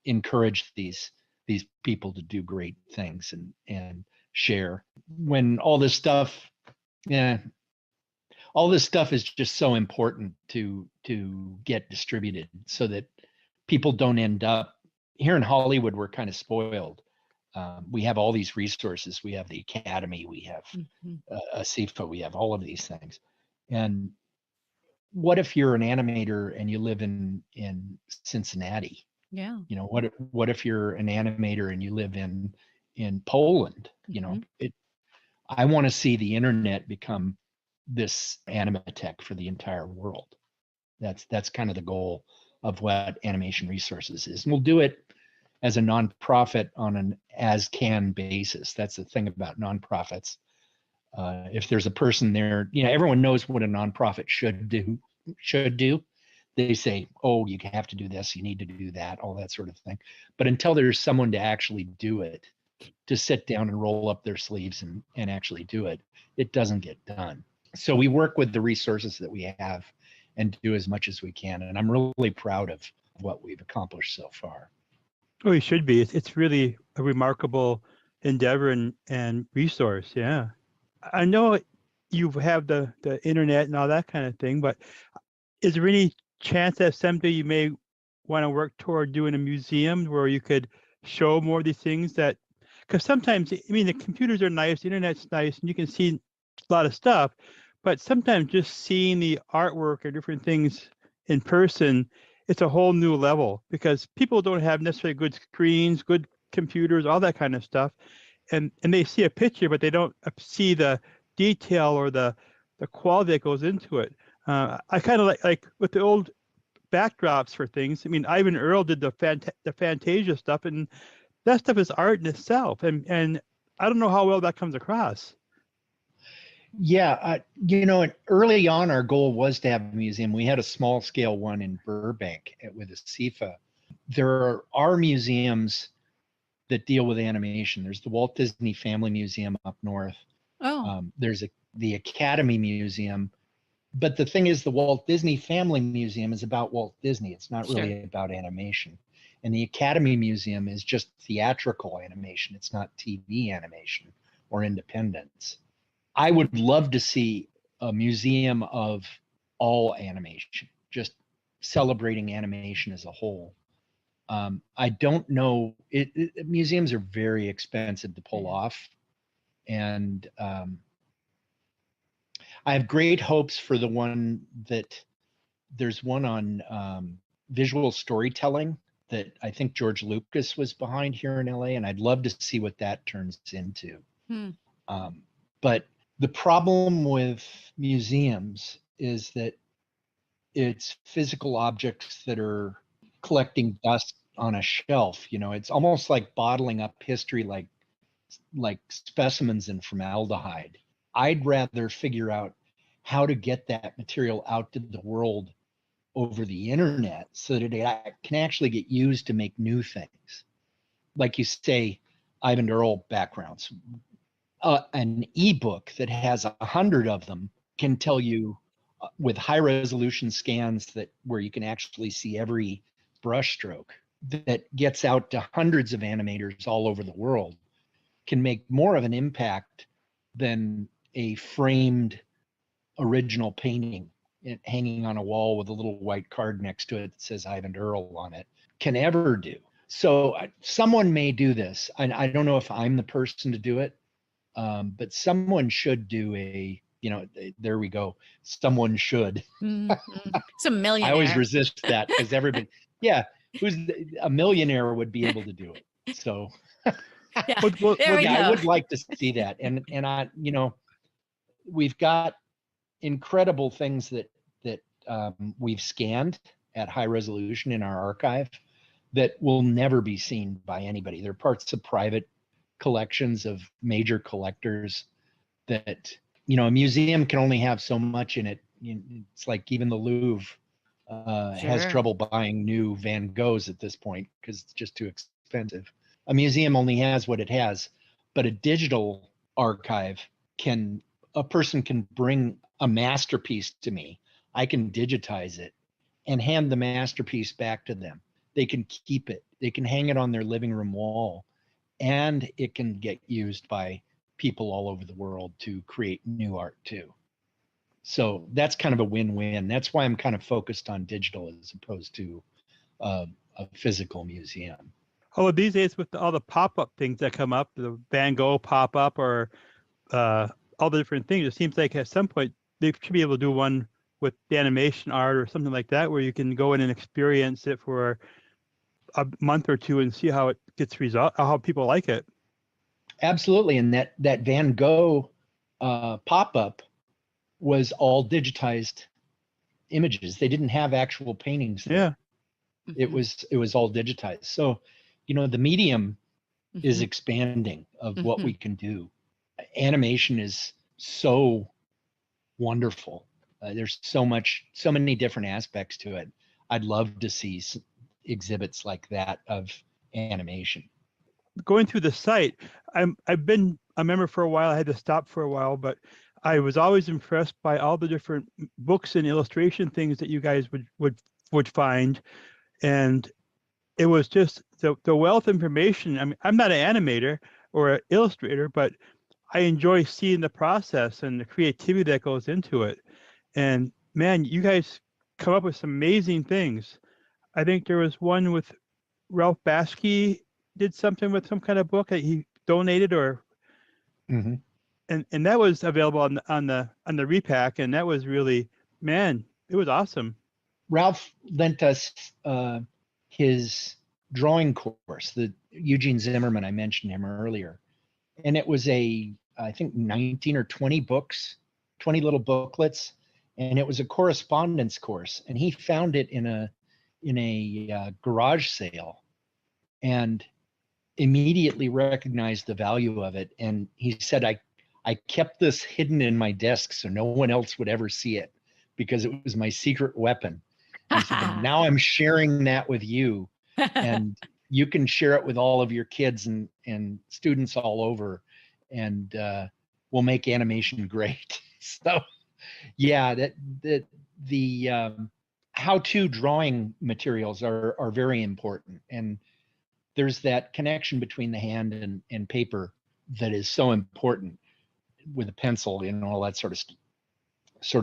encourage these people to do great things and share. When all this stuff is just so important to get distributed so that people don't end up here in Hollywood. We're kind of spoiled. We have all these resources. We have the Academy, we have ASIFA, we have all of these things. And what if you're an animator and you live in Cincinnati? Yeah. What if you're an animator and you live in Poland? I want to see the internet become this Animatech for the entire world. That's kind of the goal of what Animation Resources is. And we'll do it as a nonprofit on an as-can basis. That's the thing about nonprofits. If there's a person there, everyone knows what a nonprofit should do. They say, oh, you have to do this, you need to do that, all that sort of thing. But until there's someone to actually do it, to sit down and roll up their sleeves and actually do it, it doesn't get done. So we work with the resources that we have and do as much as we can. And I'm really proud of what we've accomplished so far. Oh, you should be. It's really a remarkable endeavor and resource. Yeah. I know you have the internet and all that kind of thing, but is there any chance that someday you may want to work toward doing a museum where you could show more of these things because sometimes, the computers are nice, the internet's nice, and you can see a lot of stuff, but sometimes just seeing the artwork or different things in person, it's a whole new level because people don't have necessarily good screens, good computers, all that kind of stuff. And they see a picture, but they don't see the detail or the quality that goes into it. I kind of like with the old backdrops for things. Ivan Earl did the Fantasia stuff, and that stuff is art in itself. And I don't know how well that comes across. Yeah, early on, our goal was to have a museum. We had a small scale one in Burbank with ASIFA. There are museums that deal with animation. There's the Walt Disney Family Museum up north. There's the Academy Museum. But the thing is, the Walt Disney Family Museum is about Walt Disney. It's not really about animation. And the Academy Museum is just theatrical animation. It's not TV animation or independence. I would love to see a museum of all animation, just celebrating animation as a whole. I don't know. Museums are very expensive to pull off. And I have great hopes for the one that there's one on visual storytelling that I think George Lucas was behind here in LA, and I'd love to see what that turns into. But the problem with museums is that it's physical objects that are collecting dust on a shelf. It's almost like bottling up history like specimens in formaldehyde. I'd rather figure out how to get that material out to the world over the internet so that it can actually get used to make new things. Like you say, Ivan Earl backgrounds. An ebook that has 100 of them can tell you with high resolution scans where you can actually see every brush stroke that gets out to hundreds of animators all over the world, can make more of an impact than a framed original painting hanging on a wall with a little white card next to it that says Ivan Earl on it can ever do. So someone may do this. I don't know if I'm the person to do it, but someone should do there we go. Someone should. It's a millionaire. I always resist that because everybody, who's a millionaire would be able to do it. So I would like to see that. And I, we've got incredible things that we've scanned at high resolution in our archive that will never be seen by anybody. They're parts of private collections of major collectors that, a museum can only have so much in it. It's like even the Louvre has trouble buying new Van Goghs at this point because it's just too expensive. A museum only has what it has, but a digital archive a person can bring a masterpiece to me. I can digitize it and hand the masterpiece back to them. They can keep it. They can hang it on their living room wall, and it can get used by people all over the world to create new art too. So that's kind of a win-win. That's why I'm kind of focused on digital as opposed to a physical museum. Oh, these days with all the pop-up things that come up, the Van Gogh pop-up or all the different things, it seems like at some point they should be able to do one with the animation art or something like that, where you can go in and experience it for a month or two and see how it gets how people like it. Absolutely. And that Van Gogh pop-up was all digitized images. They didn't have actual paintings there. It was all digitized. So, the medium is expanding of what we can do. Animation is so wonderful. There's so many different aspects to it. I'd love to see exhibits like that of animation. Going through the site, I've been a member for a while. I had to stop for a while, but I was always impressed by all the different books and illustration things that you guys would find, and it was just the wealth of information. I mean, I'm not an animator or an illustrator, but I enjoy seeing the process and the creativity that goes into it. And man, you guys come up with some amazing things. I think there was one with Ralph Baskey did something with some kind of book that he donated, or and that was available on the repack, and that was really, man, it was awesome. Ralph lent us his drawing course, the Eugene Zimmerman, I mentioned him earlier, and it was I think 19 or 20 books, 20 little booklets, and it was a correspondence course, and he found it in a garage sale and immediately recognized the value of it. And he said, I kept this hidden in my desk so no one else would ever see it because it was my secret weapon. He said, now I'm sharing that with you, and you can share it with all of your kids and students all over. And will make animation great. So yeah, the how-to drawing materials are very important. And there's that connection between the hand and paper that is so important with a pencil and all that sort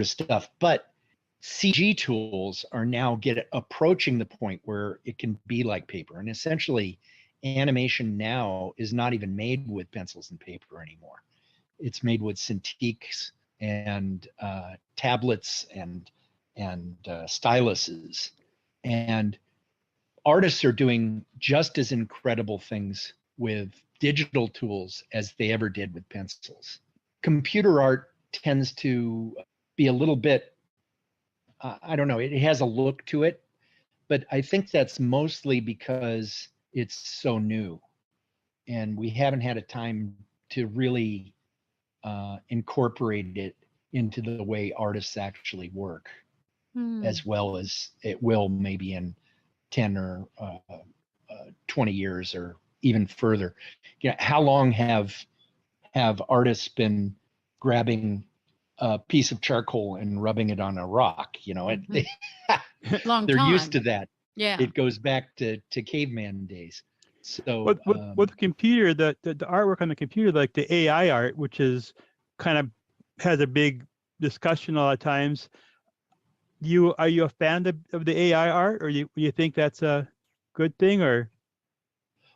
of stuff. But CG tools are now approaching the point where it can be like paper. And essentially, animation now is not even made with pencils and paper anymore. It's made with Cintiqs and tablets and styluses. And artists are doing just as incredible things with digital tools as they ever did with pencils. Computer art tends to be a little bit, I don't know, it has a look to it, but I think that's mostly because it's so new and we haven't had a time to really incorporate it into the way artists actually work, as well as it will maybe in 10 or 20 years or even further. You know, how long have artists been grabbing a piece of charcoal and rubbing it on a rock? You know, Long they're time. used to that. Yeah. It goes back to caveman days. So With the computer, the artwork on the computer, like the AI art, which is kind of has a big discussion a lot of times. Are you a fan of the AI art, or you think that's a good thing, or?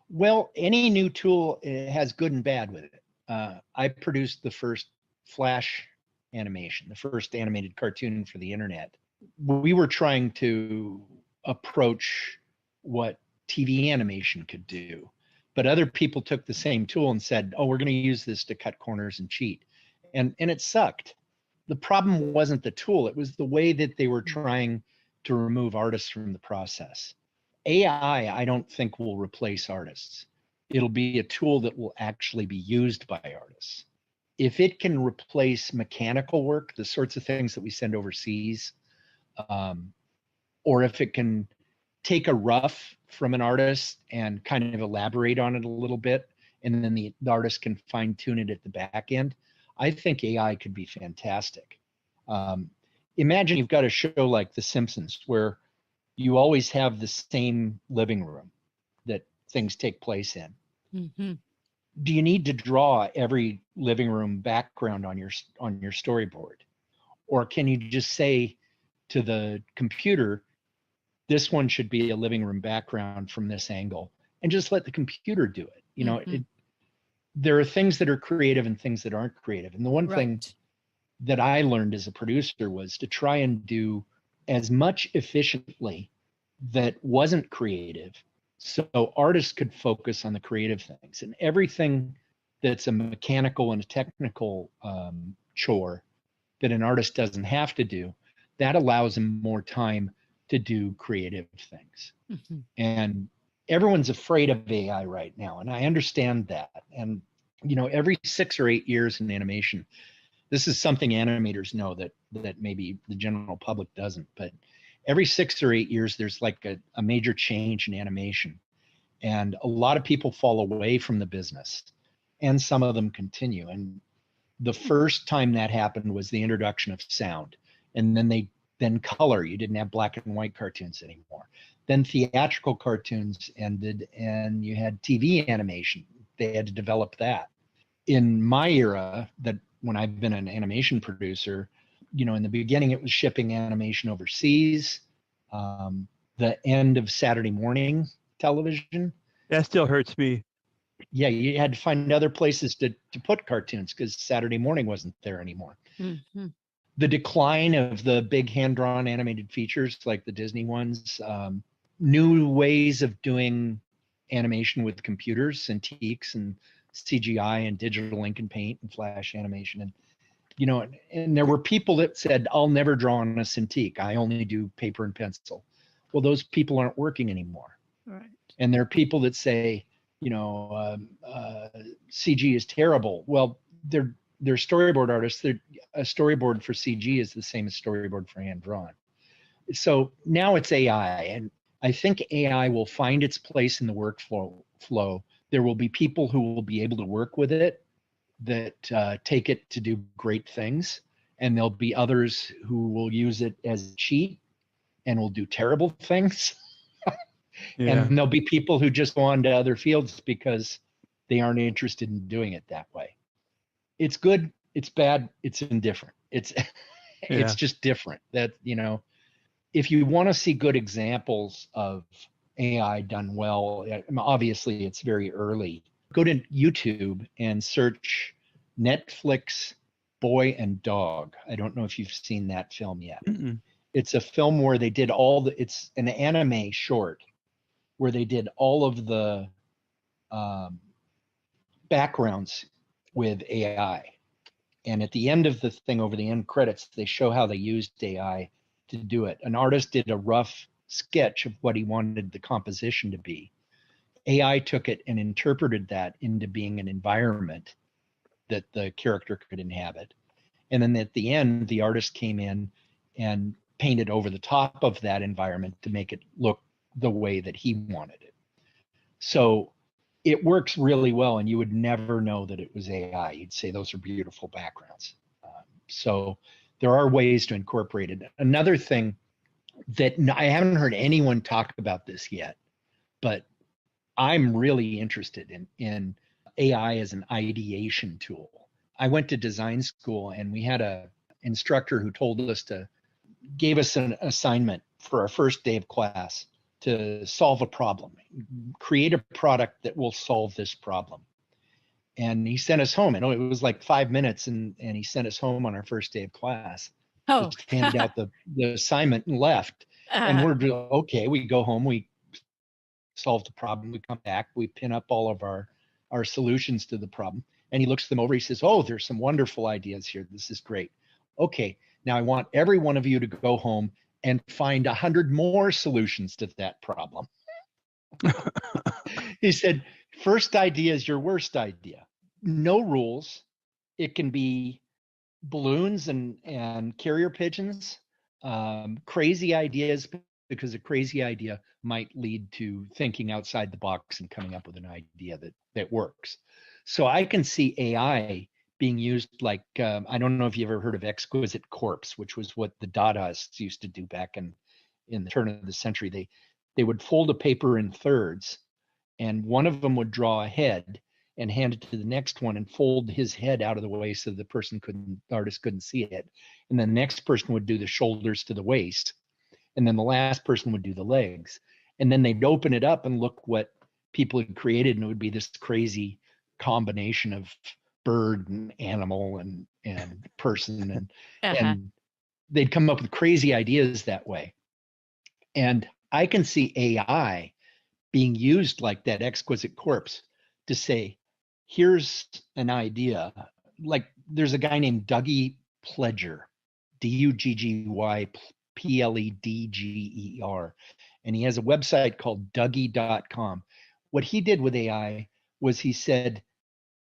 Well, any new tool has good and bad with it. I produced the first Flash animation, the first animated cartoon for the internet. We were trying to approach what TV animation could do, but other people took the same tool and said, "Oh, we're going to use this to cut corners and cheat," and it sucked. The problem wasn't the tool; it was the way that they were trying to remove artists from the process. AI, I don't think will replace artists. It'll be a tool that will actually be used by artists. If it can replace mechanical work, the sorts of things that we send overseas, or if it can take a rough from an artist and kind of elaborate on it a little bit, and then the artist can fine tune it at the back end, I think AI could be fantastic. Imagine you've got a show like The Simpsons where you always have the same living room that things take place in. Mm-hmm. Do you need to draw every living room background on your storyboard? Or can you just say to the computer, this one should be a living room background from this angle, and just let the computer do it? You know, there are things that are creative and things that aren't creative. And the one thing that I learned as a producer was to try and do as much efficiently that wasn't creative, so artists could focus on the creative things. And everything that's a mechanical and a technical chore that an artist doesn't have to do, that allows them more time to do creative things. And everyone's afraid of AI right now, and I understand that. And you know, every 6 or 8 years in animation, this is something animators know that maybe the general public doesn't, but every 6 or 8 years, there's like a major change in animation. And a lot of people fall away from the business, and some of them continue. And the first time that happened was the introduction of sound. And then color. You didn't have black and white cartoons anymore. Then theatrical cartoons ended, and you had TV animation. They had to develop that. In my era, that when I've been an animation producer, you know, in the beginning, it was shipping animation overseas. The end of Saturday morning television. That still hurts me. Yeah, you had to find other places to put cartoons because Saturday morning wasn't there anymore. The decline of the big hand-drawn animated features like the Disney ones, new ways of doing animation with computers, Cintiqs and CGI and digital ink and paint and flash animation. And you know, and there were people that said, I'll never draw on a Cintiq. I only do paper and pencil. Well, those people aren't working anymore. Right. And there are people that say, you know, CG is terrible. Well, they're storyboard artists. A storyboard for CG is the same as storyboard for hand drawn. So now it's AI, and I think AI will find its place in the workflow. There will be people who will be able to work with it that take it to do great things, and there'll be others who will use it as a cheat and will do terrible things. Yeah. And there'll be people who just go on to other fields because they aren't interested in doing it that way. It's good, it's bad, it's indifferent. It's Yeah. just different. That, if you want to see good examples of AI done well, obviously it's very early. Go to YouTube and search Netflix Boy and Dog. I don't know if you've seen that film yet. Mm-mm. It's a film where they did it's an anime short where they did all of the backgrounds with AI. And at the end of the thing, over the end credits, they show how they used AI to do it. An artist did a rough sketch of what he wanted the composition to be. AI took it and interpreted that into being an environment that the character could inhabit. And then at the end, the artist came in and painted over the top of that environment to make it look the way that he wanted it. So it works really well, and you would never know that it was AI. You'd say those are beautiful backgrounds. So there are ways to incorporate it. Another thing that I haven't heard anyone talk about this yet, but I'm really interested in AI as an ideation tool. I went to design school, and we had a instructor who gave us an assignment for our first day of class to solve a problem, create a product that will solve this problem. And he sent us home. And it was like 5 minutes, and he sent us home on our first day of class. Oh, Just handed out the assignment and left. And we're okay. We go home, we solve the problem, we come back, we pin up all of our solutions to the problem. And he looks them over. He says, "Oh, there's some wonderful ideas here. This is great. Okay, now I want every one of you to go home and find 100 more solutions to that problem." He said, "First idea is your worst idea. No rules. It can be balloons and carrier pigeons, crazy ideas, because a crazy idea might lead to thinking outside the box and coming up with an idea that works." So I can see AI being used like, I don't know if you ever heard of exquisite corpse, which was what the Dadaists used to do back in the turn of the century. They would fold a paper in thirds, and one of them would draw a head and hand it to the next one and fold his head out of the way so the artist couldn't see it. And then the next person would do the shoulders to the waist. And then the last person would do the legs. And then they'd open it up and look what people had created, and it would be this crazy combination of bird and animal and person, and they'd come up with crazy ideas that way. And I can see AI being used like that exquisite corpse to say, here's an idea. Like there's a guy named Dougie Pledger, DUGGY and he has a website called Dougie.com. What he did with AI was he said,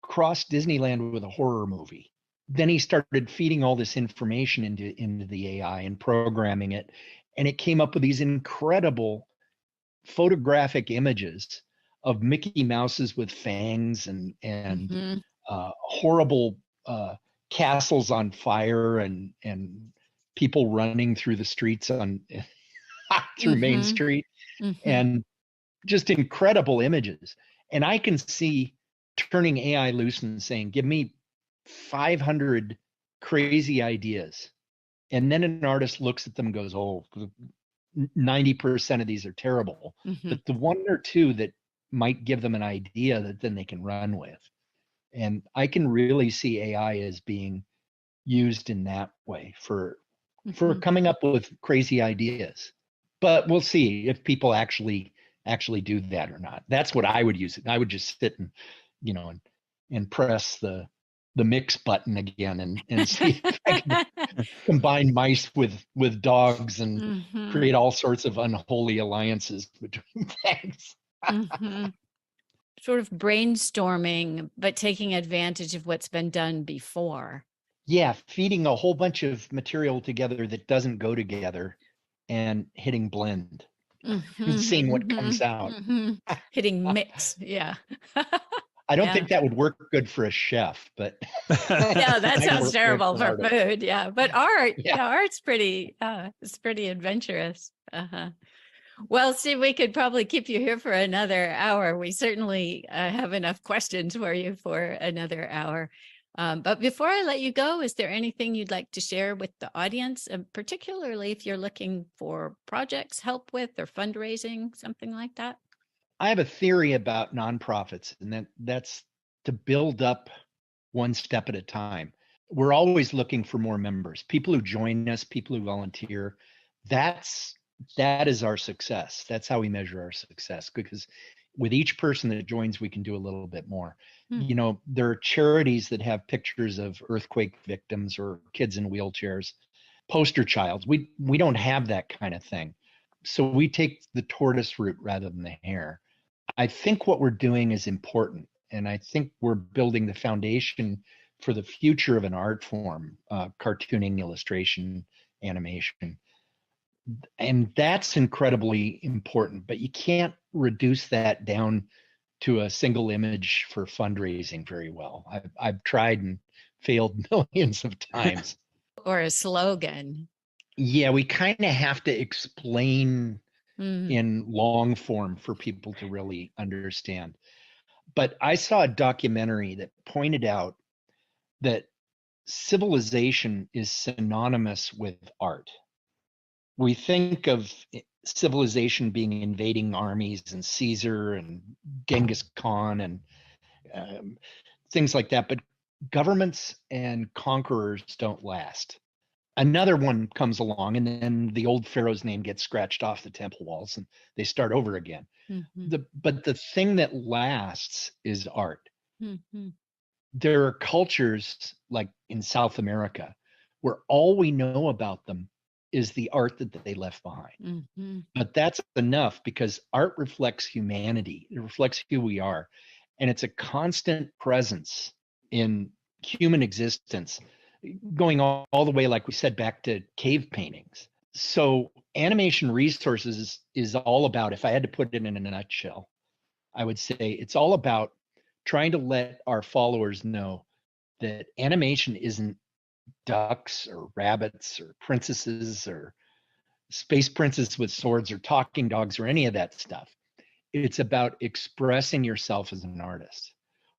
cross Disneyland with a horror movie. Then he started feeding all this information into the AI and programming it. And it came up with these incredible photographic images of Mickey Mouses with fangs and horrible castles on fire and people running through the streets through Main Street, and just incredible images. And I can see turning AI loose and saying, give me 500 crazy ideas. And then an artist looks at them and goes, oh, 90% of these are terrible. But the one or two that might give them an idea that then they can run with. And I can really see AI as being used in that way for coming up with crazy ideas. But we'll see if people actually do that or not. That's what I would use it. I would just sit and press the mix button again and see if I can combine mice with dogs and create all sorts of unholy alliances between things. Sort of brainstorming, but taking advantage of what's been done before. Yeah, feeding a whole bunch of material together that doesn't go together and hitting blend and seeing what comes out. Hitting mix, yeah. I don't Yeah. think that would work good for a chef, but Yeah, that might sounds work terrible for for artists. food. Yeah, but art, Yeah. art's pretty, it's pretty adventurous. Well, Steve, we could probably keep you here for another hour. We certainly have enough questions for you for another hour. But before I let you go, is there anything you'd like to share with the audience, particularly if you're looking for projects, help with, or fundraising, something like that? I have a theory about nonprofits, and that's to build up one step at a time. We're always looking for more members, people who join us, people who volunteer. That is our success. That's how we measure our success, because with each person that joins, we can do a little bit more. You know, there are charities that have pictures of earthquake victims or kids in wheelchairs, poster childs. We don't have that kind of thing. So we take the tortoise route rather than the hare. I think what we're doing is important, and I think we're building the foundation for the future of an art form, cartooning, illustration, animation. And that's incredibly important, but you can't reduce that down to a single image for fundraising very well. I've tried and failed millions of times. Or a slogan. Yeah, we kind of have to explain Mm. in long form for people to really understand. But I saw a documentary that pointed out that civilization is synonymous with art. We think of civilization being invading armies and Caesar and Genghis Khan and things like that, but governments and conquerors don't last. Another one comes along, and then the old pharaoh's name gets scratched off the temple walls and they start over again. But the thing that lasts is art. There are cultures like in South America where all we know about them is the art that they left behind. But that's enough, because art reflects humanity. It reflects who we are. And it's a constant presence in human existence, going all the way, like we said, back to cave paintings. So animation resources is all about, if I had to put it in a nutshell, I would say it's all about trying to let our followers know that animation isn't ducks or rabbits or princesses or space princes with swords or talking dogs or any of that stuff. It's about expressing yourself as an artist,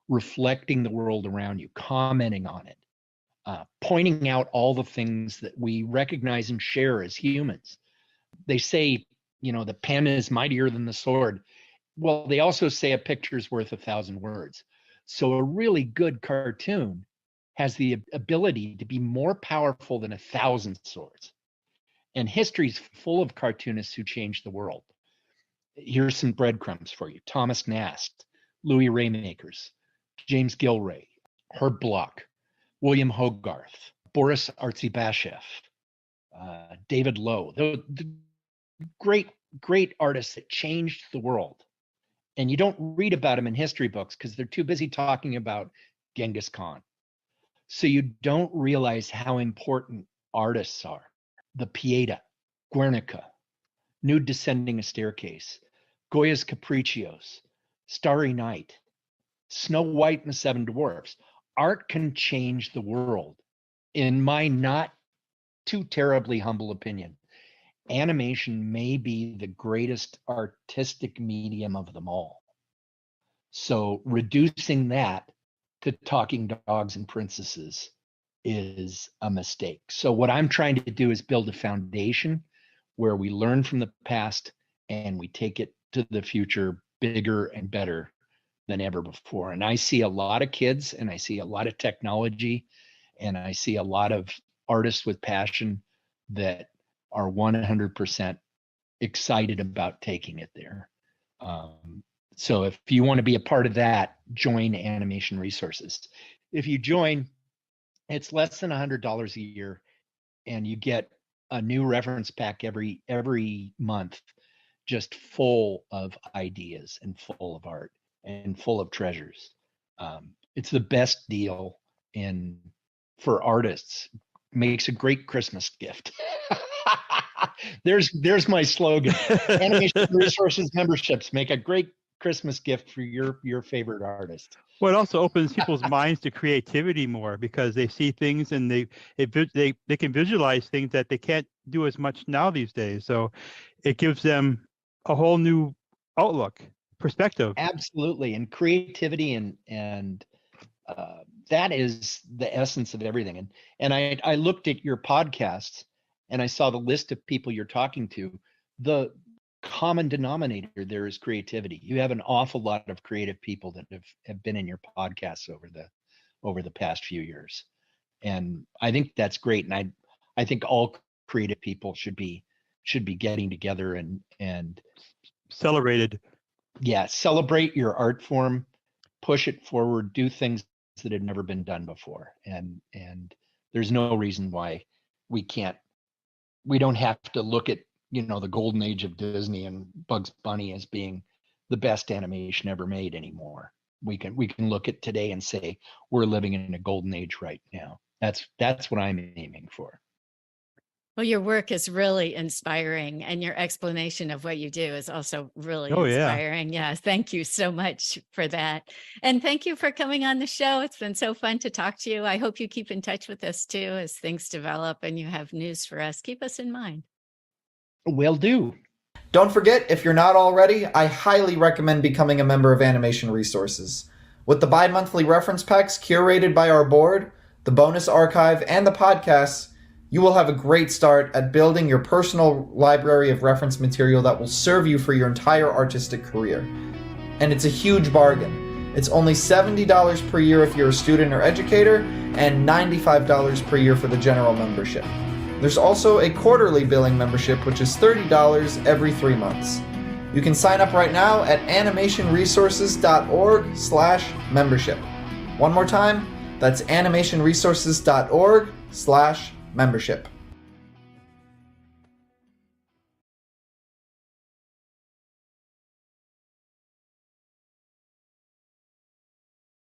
reflecting the world around you, commenting on it, pointing out all the things that we recognize and share as humans. They say, you know, the pen is mightier than the sword. Well, they also say a picture's worth 1,000 words. So a really good cartoon has the ability to be more powerful than 1,000 swords. And history's full of cartoonists who changed the world. Here's some breadcrumbs for you. Thomas Nast, Louis Raymakers, James Gilray, Herb Bloch, William Hogarth, Boris Artzybashev, David Lowe. The great artists that changed the world. And you don't read about them in history books because they're too busy talking about Genghis Khan. So you don't realize how important artists are. The Pieta, Guernica, Nude Descending a Staircase, Goya's Capriccios, Starry Night, Snow White and the Seven Dwarfs. Art can change the world. In my not too terribly humble opinion, animation may be the greatest artistic medium of them all. So reducing that to talking dogs and princesses is a mistake. So what I'm trying to do is build a foundation where we learn from the past and we take it to the future bigger and better than ever before. And I see a lot of kids, and I see a lot of technology, and I see a lot of artists with passion that are 100% excited about taking it there. So if you want to be a part of that, join Animation Resources. If you join, it's less than $100 a year, and you get a new reference pack every month, just full of ideas and full of art and full of treasures. It's the best deal for artists. Makes a great Christmas gift. There's my slogan. Animation Resources memberships make a great Christmas gift for your favorite artist. Well, it also opens people's minds to creativity more because they see things and they can visualize things that they can't do as much now these days. So it gives them a whole new outlook, perspective. Absolutely, and creativity and that is the essence of everything. And I looked at your podcasts and I saw the list of people you're talking to. The common denominator there is creativity. You have an awful lot of creative people that have been in your podcasts over the past few years. And I think that's great. And I think all creative people should be getting together and Celebrated. yeah, celebrate your art form, push it forward, do things that have never been done before. And there's no reason why we don't have to look at, the golden age of Disney and Bugs Bunny as being the best animation ever made anymore. We can look at today and say we're living in a golden age right now. That's what I'm aiming for. Well, your work is really inspiring, and your explanation of what you do is also really Oh, yeah. inspiring. Yeah, thank you so much for that. And thank you for coming on the show. It's been so fun to talk to you. I hope you keep in touch with us too as things develop and you have news for us. Keep us in mind. Will do. Don't forget, if you're not already, I highly recommend becoming a member of Animation Resources. With the bi-monthly reference packs curated by our board, the bonus archive, and the podcasts, you will have a great start at building your personal library of reference material that will serve you for your entire artistic career. And it's a huge bargain. It's only $70 per year if you're a student or educator, and $95 per year for the general membership. There's also a quarterly billing membership, which is $30 every 3 months. You can sign up right now at animationresources.org/membership. One more time, that's animationresources.org/membership.